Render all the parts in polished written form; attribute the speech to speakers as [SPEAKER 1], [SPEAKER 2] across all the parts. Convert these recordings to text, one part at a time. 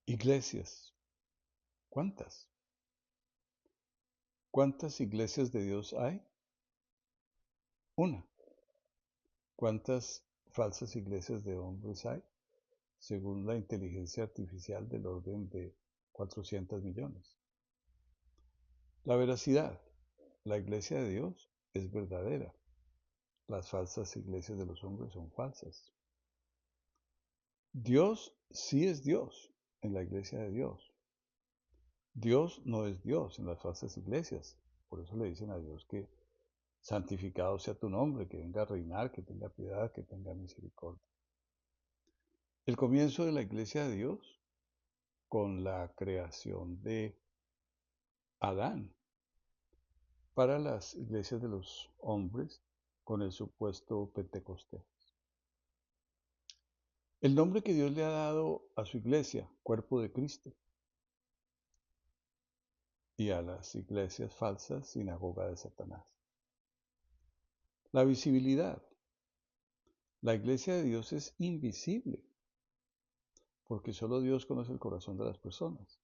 [SPEAKER 1] Iglesias. ¿Cuántas? ¿Cuántas iglesias de Dios hay? Una. ¿Cuántas falsas iglesias de hombres hay? Según la inteligencia artificial del orden de 400 millones. La veracidad. La iglesia de Dios es verdadera. Las falsas iglesias de los hombres son falsas. Dios sí es Dios en la iglesia de Dios. Dios no es Dios en las falsas iglesias. Por eso le dicen a Dios que santificado sea tu nombre, que venga a reinar, que tenga piedad, que tenga misericordia. El comienzo de la iglesia de Dios con la creación de Adán para las iglesias de los hombres con el supuesto Pentecostés. El nombre que Dios le ha dado a su iglesia, cuerpo de Cristo, y a las iglesias falsas, sinagoga de Satanás. La visibilidad. La iglesia de Dios es invisible, porque solo Dios conoce el corazón de las personas.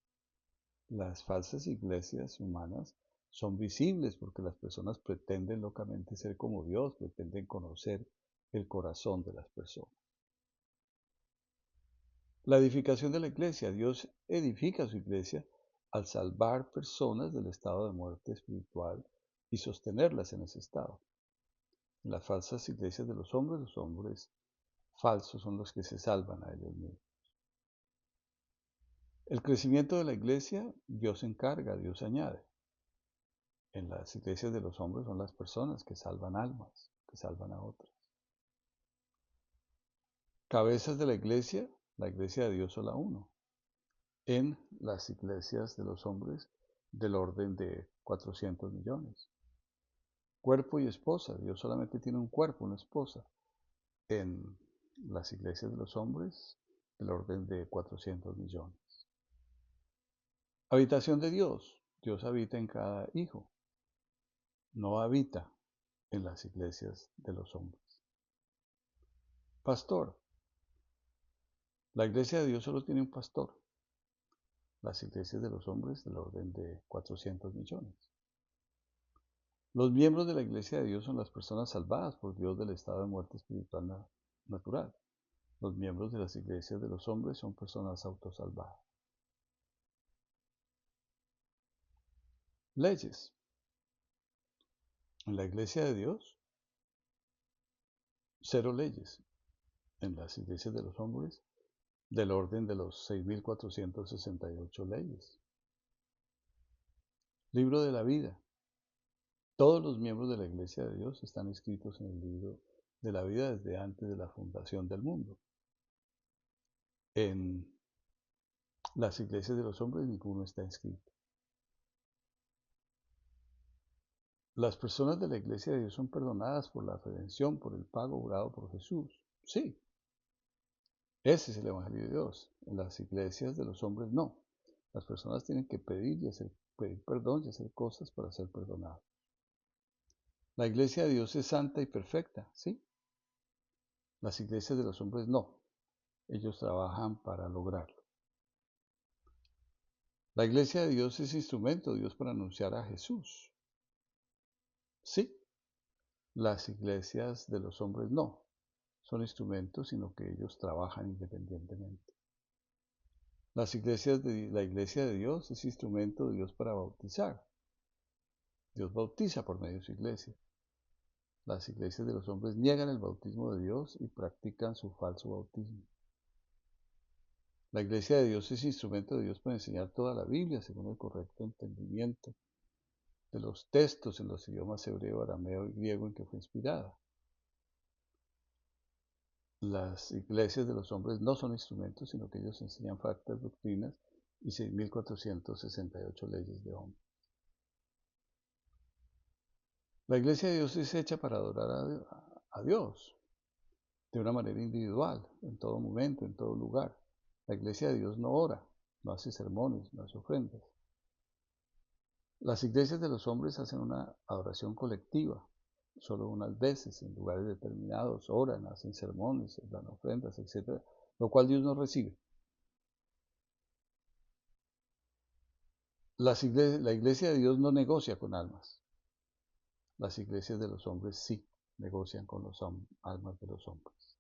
[SPEAKER 1] Las falsas iglesias humanas son visibles porque las personas pretenden locamente ser como Dios, pretenden conocer el corazón de las personas. La edificación de la iglesia. Dios edifica su iglesia al salvar personas del estado de muerte espiritual y sostenerlas en ese estado. En las falsas iglesias de los hombres falsos son los que se salvan a ellos mismos. El crecimiento de la iglesia, Dios encarga, Dios añade. En las iglesias de los hombres son las personas que salvan almas, que salvan a otras. Cabezas de la iglesia de Dios sola uno. En las iglesias de los hombres del orden de 400 millones. Cuerpo y esposa, Dios solamente tiene un cuerpo, una esposa. En las iglesias de los hombres del orden de 400 millones. Habitación de Dios, Dios habita en cada hijo, no habita en las iglesias de los hombres. Pastor, la iglesia de Dios solo tiene un pastor, las iglesias de los hombres del orden de 400 millones. Los miembros de la iglesia de Dios son las personas salvadas por Dios del estado de muerte espiritual natural. Los miembros de las iglesias de los hombres son personas autosalvadas. Leyes. En la iglesia de Dios, 0 leyes. En las iglesias de los hombres, del orden de los 6.468 leyes. Libro de la vida. Todos los miembros de la iglesia de Dios están inscritos en el libro de la vida desde antes de la fundación del mundo. En las iglesias de los hombres ninguno está inscrito. Las personas de la iglesia de Dios son perdonadas por la redención, por el pago obrado por Jesús. Sí, ese es el Evangelio de Dios. En las iglesias de los hombres no. Las personas tienen que pedir perdón y hacer cosas para ser perdonados. La iglesia de Dios es santa y perfecta, ¿sí? Las iglesias de los hombres no. Ellos trabajan para lograrlo. La iglesia de Dios es instrumento de Dios para anunciar a Jesús. Sí, las iglesias de los hombres no. Son instrumentos, sino que ellos trabajan independientemente. La iglesia de Dios es instrumento de Dios para bautizar. Dios bautiza por medio de su iglesia. Las iglesias de los hombres niegan el bautismo de Dios y practican su falso bautismo. La iglesia de Dios es instrumento de Dios para enseñar toda la Biblia según el correcto entendimiento de los textos en los idiomas hebreo, arameo y griego en que fue inspirada. Las iglesias de los hombres no son instrumentos, sino que ellos enseñan falsas doctrinas y 6.468 leyes de hombre. La iglesia de Dios es hecha para adorar a Dios de una manera individual, en todo momento, en todo lugar. La iglesia de Dios no ora, no hace sermones, no hace ofrendas. Las iglesias de los hombres hacen una adoración colectiva, solo unas veces, en lugares determinados, oran, hacen sermones, dan ofrendas, etc., lo cual Dios no recibe. La iglesia de Dios no negocia con almas. Las iglesias de los hombres sí negocian con las almas de los hombres.